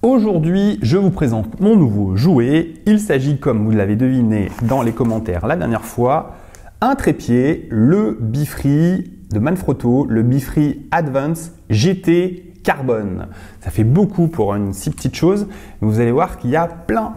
Aujourd'hui, je vous présente mon nouveau jouet. Il s'agit, comme vous l'avez deviné dans les commentaires la dernière fois, un trépied, le Bifree de Manfrotto, le Bifree Advance GT Carbone. Ça fait beaucoup pour une si petite chose, mais vous allez voir qu'il y a plein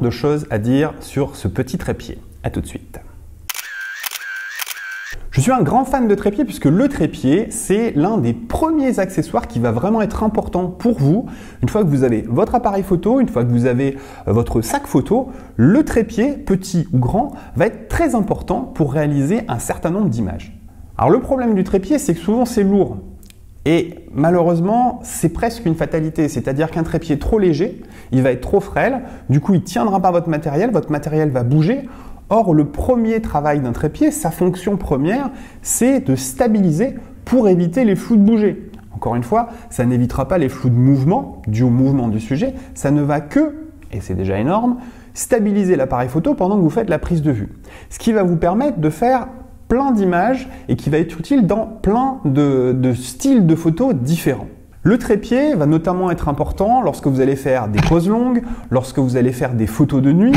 de choses à dire sur ce petit trépied. À tout de suite. Je suis un grand fan de trépied puisque le trépied, c'est l'un des premiers accessoires qui va vraiment être important pour vous. Une fois que vous avez votre appareil photo, une fois que vous avez votre sac photo, le trépied, petit ou grand, va être très important pour réaliser un certain nombre d'images. Alors le problème du trépied, c'est que souvent c'est lourd. Et malheureusement, c'est presque une fatalité, c'est-à-dire qu'un trépied trop léger, il va être trop frêle, du coup il ne tiendra pas votre matériel va bouger. Or, le premier travail d'un trépied, sa fonction première, c'est de stabiliser pour éviter les flous de bouger. Encore une fois, ça n'évitera pas les flous de mouvement, dus au mouvement du sujet, ça ne va que, et c'est déjà énorme, stabiliser l'appareil photo pendant que vous faites la prise de vue. Ce qui va vous permettre de faire plein d'images et qui va être utile dans plein de styles de photos différents. Le trépied va notamment être important lorsque vous allez faire des poses longues, lorsque vous allez faire des photos de nuit,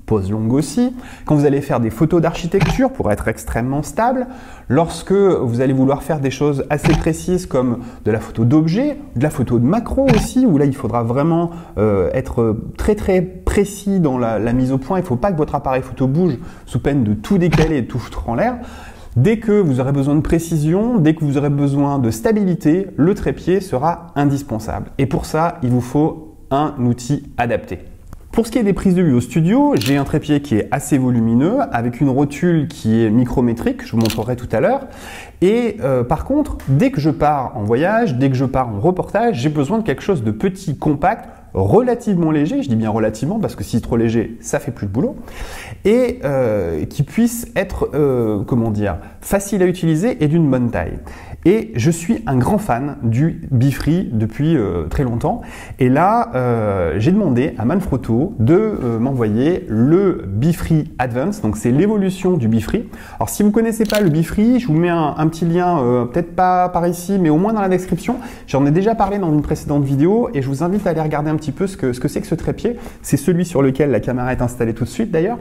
pose longue aussi, quand vous allez faire des photos d'architecture pour être extrêmement stable, lorsque vous allez vouloir faire des choses assez précises comme de la photo d'objets, de la photo de macro aussi, où là il faudra vraiment être très précis dans la mise au point, il ne faut pas que votre appareil photo bouge sous peine de tout décaler et de tout foutre en l'air. Dès que vous aurez besoin de précision, dès que vous aurez besoin de stabilité, le trépied sera indispensable. Et pour ça, il vous faut un outil adapté. Pour ce qui est des prises de vue au studio, j'ai un trépied qui est assez volumineux avec une rotule qui est micrométrique, je vous montrerai tout à l'heure. Et par contre, dès que je pars en voyage, dès que je pars en reportage, j'ai besoin de quelque chose de petit, compact, relativement léger, je dis bien relativement parce que si c'est trop léger, ça fait plus de boulot, et qui puisse être, facile à utiliser et d'une bonne taille. Et je suis un grand fan du Bifree depuis très longtemps. Et là, j'ai demandé à Manfrotto de m'envoyer le Bifree Advance. Donc, c'est l'évolution du Bifree. Alors, si vous ne connaissez pas le Bifree, je vous mets un petit lien, peut-être pas par ici, mais au moins dans la description. J'en ai déjà parlé dans une précédente vidéo et je vous invite à aller regarder un petit peu ce que c'est que ce trépied. C'est celui sur lequel la caméra est installée tout de suite d'ailleurs.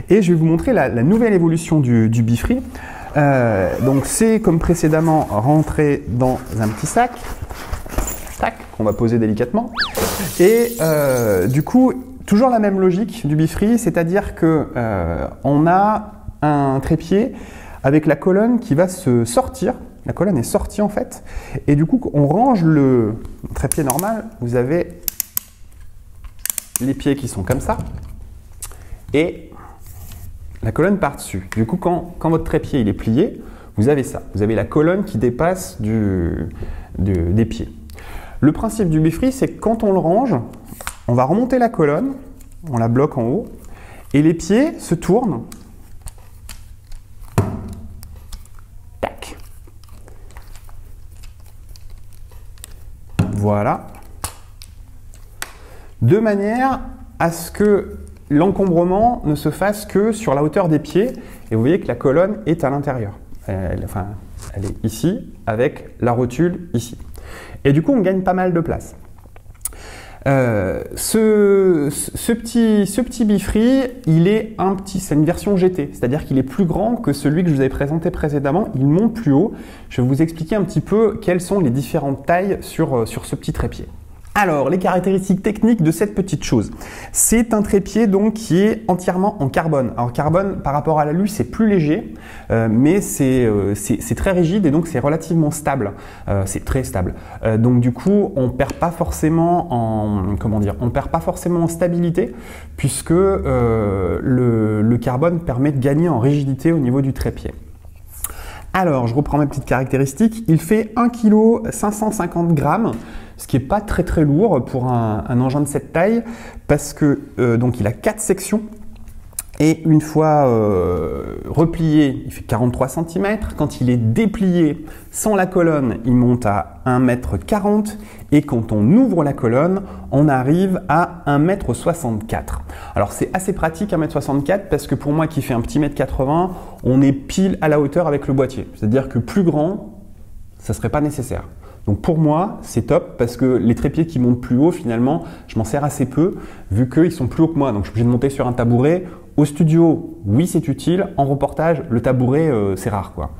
Et je vais vous montrer la nouvelle évolution du Bifree. Donc c'est comme précédemment rentré dans un petit sac, qu'on va poser délicatement. Et du coup, toujours la même logique du Bifree, c'est-à-dire que on a un trépied avec la colonne qui va se sortir. La colonne est sortie en fait. Et du coup, on range le trépied normal. Vous avez les pieds qui sont comme ça. Et la colonne part dessus. Du coup, quand votre trépied il est plié, vous avez ça. Vous avez la colonne qui dépasse des pieds. Le principe du Bifree, c'est que quand on le range, on va remonter la colonne, on la bloque en haut, et les pieds se tournent. Tac. Voilà. De manière à ce que l'encombrement ne se fasse que sur la hauteur des pieds et vous voyez que la colonne est à l'intérieur. Elle est ici avec la rotule ici. Et du coup, on gagne pas mal de place. Ce petit Bifree, c'est une version GT, c'est-à-dire qu'il est plus grand que celui que je vous avais présenté précédemment. Il monte plus haut. Je vais vous expliquer un petit peu quelles sont les différentes tailles sur ce petit trépied. Alors, les caractéristiques techniques de cette petite chose. C'est un trépied donc qui est entièrement en carbone. Alors, carbone, par rapport à l'alu, c'est plus léger, mais c'est très rigide et donc c'est relativement stable. C'est très stable. Donc, du coup, on perd pas forcément en stabilité puisque le carbone permet de gagner en rigidité au niveau du trépied. Alors, je reprends mes petites caractéristiques. Il fait 1 kg 550 grammes, ce qui n'est pas très lourd pour un engin de cette taille, parce que donc il a 4 sections. Et une fois replié, il fait 43 cm. Quand il est déplié sans la colonne, il monte à 1,40 m. Et quand on ouvre la colonne, on arrive à 1,64 m. Alors c'est assez pratique 1,64 m parce que pour moi qui fais un petit 1,80 m, on est pile à la hauteur avec le boîtier. C'est-à-dire que plus grand, ça ne serait pas nécessaire. Donc pour moi, c'est top parce que les trépieds qui montent plus haut, finalement, je m'en sers assez peu vu qu'ils sont plus hauts que moi. Donc je suis obligé de monter sur un tabouret. Au studio, oui, c'est utile. En reportage, le tabouret, c'est rare, quoi.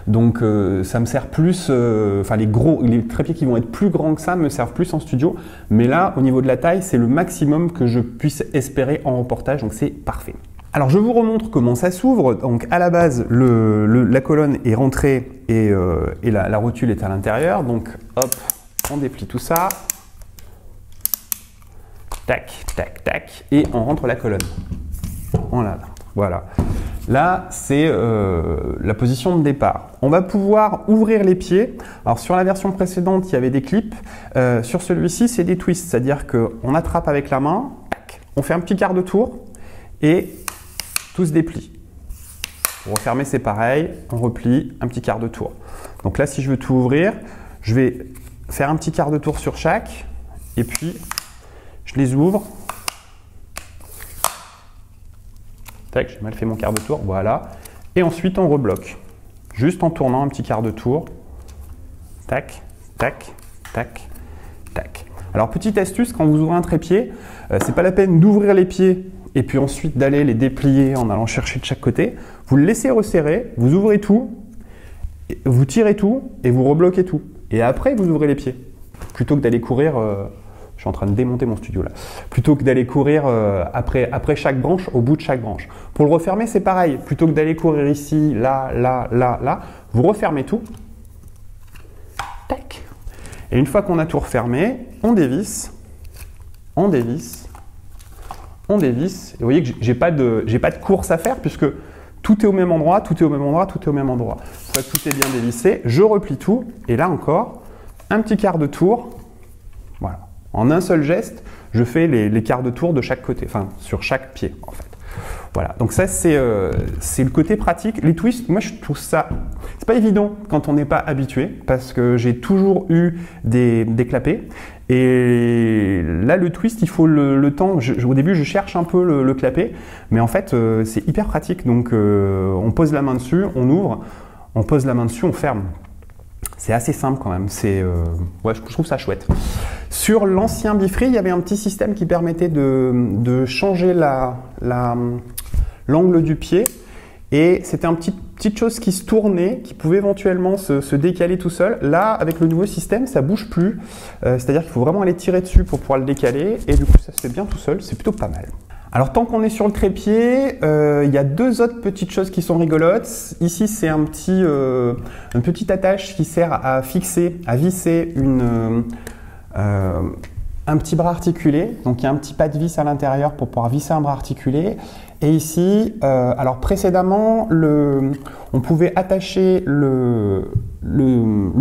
Donc ça me sert plus, enfin les trépieds qui vont être plus grands que ça me servent plus en studio. Mais là, au niveau de la taille, c'est le maximum que je puisse espérer en reportage. Donc c'est parfait. Alors je vous remontre comment ça s'ouvre. Donc à la base, la colonne est rentrée et la rotule est à l'intérieur. Donc hop, on déplie tout ça. Tac, tac, tac. Et on rentre la colonne. Voilà. Là, c'est la position de départ. On va pouvoir ouvrir les pieds. Alors sur la version précédente, il y avait des clips. Sur celui-ci, c'est des twists. C'est-à-dire qu'on attrape avec la main, tac, on fait un petit quart de tour et tout se déplie. Pour refermer, c'est pareil. On replie, un petit quart de tour. Donc là, si je veux tout ouvrir, je vais faire un petit quart de tour sur chaque. Et puis, je les ouvre. Tac, j'ai mal fait mon quart de tour, voilà. Et ensuite, on rebloque. Juste en tournant un petit quart de tour. Tac, tac, tac, tac. Alors, petite astuce, quand vous ouvrez un trépied, c'est pas la peine d'ouvrir les pieds et puis ensuite d'aller les déplier en allant chercher de chaque côté. Vous le laissez resserrer, vous ouvrez tout, vous tirez tout et vous rebloquez tout. Et après, vous ouvrez les pieds. Plutôt que d'aller courir... je suis en train de démonter mon studio là. Plutôt que d'aller courir après chaque branche, au bout de chaque branche. Pour le refermer, c'est pareil. Plutôt que d'aller courir ici, là, là, là, là, vous refermez tout. Tac. Et une fois qu'on a tout refermé, on dévisse, on dévisse, on dévisse. Et vous voyez que j'ai pas de course à faire puisque tout est au même endroit, tout est au même endroit, tout est au même endroit. Une fois que tout est bien dévissé, je replie tout. Et là encore, un petit quart de tour. Voilà. En un seul geste, je fais les quarts de tour de chaque côté, enfin sur chaque pied en fait. Voilà, donc ça c'est le côté pratique. Les twists, moi je trouve ça, c'est pas évident quand on n'est pas habitué parce que j'ai toujours eu des clapets et là le twist il faut le temps. Au début je cherche un peu le clapet, mais en fait c'est hyper pratique. Donc on pose la main dessus, on ouvre, on pose la main dessus, on ferme. C'est assez simple quand même, ouais, je trouve ça chouette. Sur l'ancien Bifree, il y avait un petit système qui permettait de changer l'angle du pied et c'était une petite chose qui se tournait, qui pouvait éventuellement se décaler tout seul. Là, avec le nouveau système, ça bouge plus, c'est-à-dire qu'il faut vraiment aller tirer dessus pour pouvoir le décaler et du coup ça se fait bien tout seul, c'est plutôt pas mal. Alors tant qu'on est sur le trépied, il y a deux autres petites choses qui sont rigolotes. Ici c'est une petite attache qui sert à fixer, à visser un petit bras articulé. Donc il y a un petit pas de vis à l'intérieur pour pouvoir visser un bras articulé. Et ici, alors précédemment, on pouvait attacher le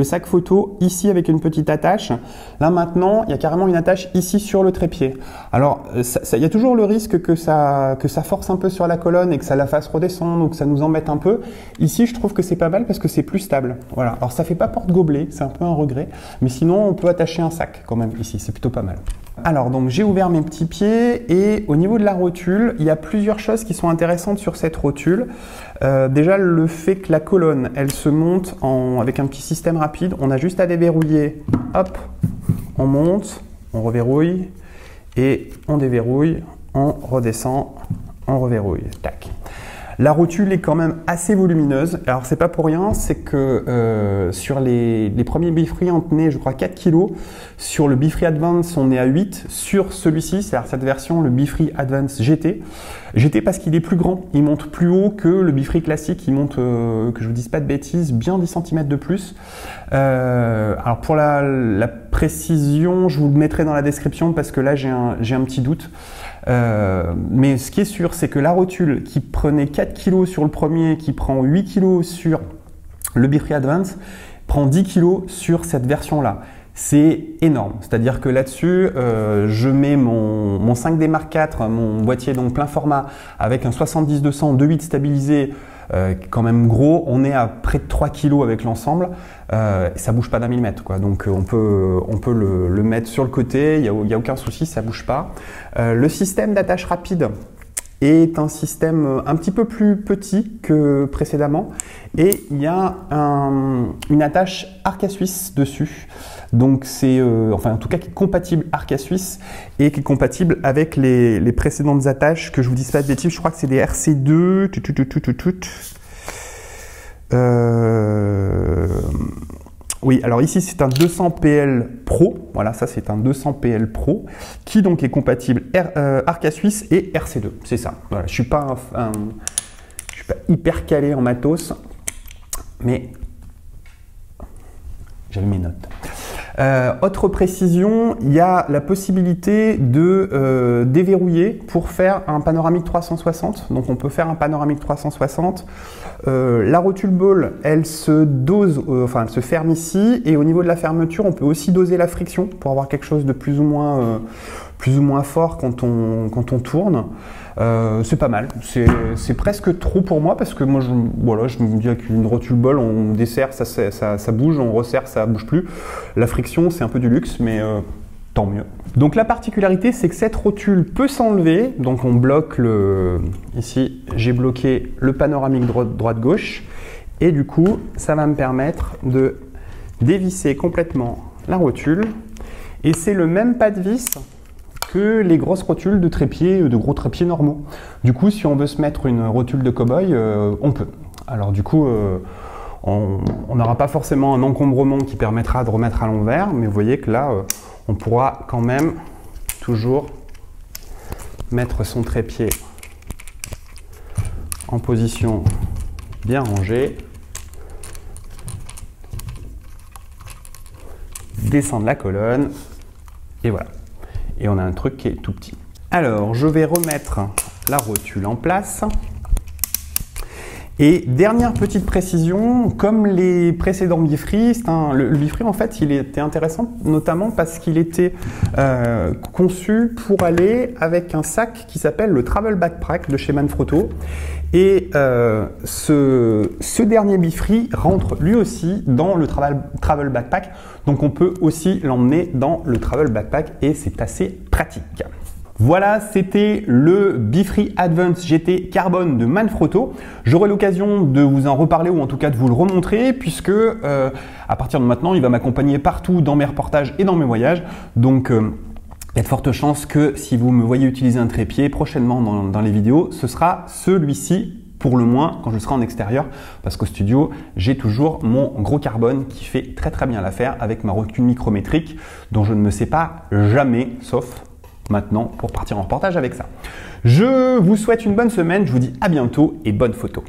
sac photo ici avec une petite attache. Là maintenant, il y a carrément une attache ici sur le trépied. Alors, il y a toujours le risque que ça force un peu sur la colonne et que ça la fasse redescendre ou que ça nous embête un peu. Ici, je trouve que c'est pas mal parce que c'est plus stable. Voilà. Alors, ça fait pas porte-gobelet, c'est un peu un regret. Mais sinon, on peut attacher un sac quand même ici, c'est plutôt pas mal. Alors, donc j'ai ouvert mes petits pieds et au niveau de la rotule, il y a plusieurs choses qui sont intéressantes sur cette rotule. Déjà, le fait que la colonne, elle se monte avec un petit système rapide. On a juste à déverrouiller, hop, on monte, on reverrouille et on déverrouille, on redescend, on reverrouille, tac. La rotule est quand même assez volumineuse. Alors c'est pas pour rien, c'est que sur les premiers Bifree on tenait je crois 4 kg. Sur le Bifree Advance on est à 8. Sur celui-ci, c'est-à-dire cette version, le Bifree Advance GT. GT parce qu'il est plus grand, il monte plus haut que le Bifree classique, il monte, que je vous dise pas de bêtises, bien 10 cm de plus. Alors pour la précision, je vous le mettrai dans la description parce que là j'ai un petit doute. Mais ce qui est sûr, c'est que la rotule qui prenait 4 kg sur le premier, qui prend 8 kg sur le Bifree Advance, prend 10 kg sur cette version-là. C'est énorme. C'est-à-dire que là-dessus, je mets mon 5D Mark IV, mon boîtier donc plein format, avec un 70-200 2.8 stabilisé, quand même gros. On est à près de 3 kg avec l'ensemble. Ça bouge pas d'un millimètre, quoi. Donc on peut le mettre sur le côté, il y a aucun souci, ça bouge pas. Le système d'attache rapide est un système un petit peu plus petit que précédemment et il y a une attache Arca Suisse dessus. Donc c'est, enfin en tout cas qui est compatible Arca Suisse et qui est compatible avec les précédentes attaches que je vous dis pas de bêtises. Je crois que c'est des RC2. Oui, alors ici c'est un 200 PL Pro. Voilà, ça c'est un 200 PL Pro qui donc est compatible Arca Suisse et RC2. C'est ça. Voilà, je suis pas hyper calé en matos, mais j'avais mes notes. Autre précision, il y a la possibilité de déverrouiller pour faire un panoramique 360. Donc on peut faire un panoramique 360. La rotule ball, elle se dose, enfin elle se ferme ici, et au niveau de la fermeture, on peut aussi doser la friction pour avoir quelque chose de plus ou moins fort quand on tourne. C'est pas mal, c'est presque trop pour moi parce que moi je me dis qu'une rotule ball, on desserre, ça bouge, on resserre, ça bouge plus. La friction c'est un peu du luxe, mais tant mieux. Donc la particularité c'est que cette rotule peut s'enlever, donc on bloque ici j'ai bloqué le panoramique droite-gauche, et du coup ça va me permettre de dévisser complètement la rotule, et c'est le même pas de vis que les grosses rotules de trépied, de gros trépieds normaux. Du coup, si on veut se mettre une rotule de cow-boy, on peut. Alors du coup, on n'aura pas forcément un encombrement qui permettra de remettre à l'envers, mais vous voyez que là, on pourra quand même toujours mettre son trépied en position bien rangée, descendre la colonne, et voilà. Et on a un truc qui est tout petit. Alors, je vais remettre la rotule en place. Et dernière petite précision, comme les précédents Bifree, le Bifree en fait, il était intéressant notamment parce qu'il était conçu pour aller avec un sac qui s'appelle le Travel Backpack de chez Manfrotto. Et ce dernier Bifree rentre lui aussi dans le Travel Backpack. Donc on peut aussi l'emmener dans le Travel Backpack et c'est assez pratique. Voilà, c'était le Bifree Advance GT Carbone de Manfrotto. J'aurai l'occasion de vous en reparler ou en tout cas de vous le remontrer puisque à partir de maintenant, il va m'accompagner partout dans mes reportages et dans mes voyages. Donc il y a de fortes chances que si vous me voyez utiliser un trépied prochainement dans les vidéos, ce sera celui-ci pour le moins quand je serai en extérieur parce qu'au studio, j'ai toujours mon gros carbone qui fait très bien l'affaire avec ma rotule micrométrique dont je ne me sépare jamais, sauf maintenant pour partir en reportage avec ça. Je vous souhaite une bonne semaine, je vous dis à bientôt et bonne photo.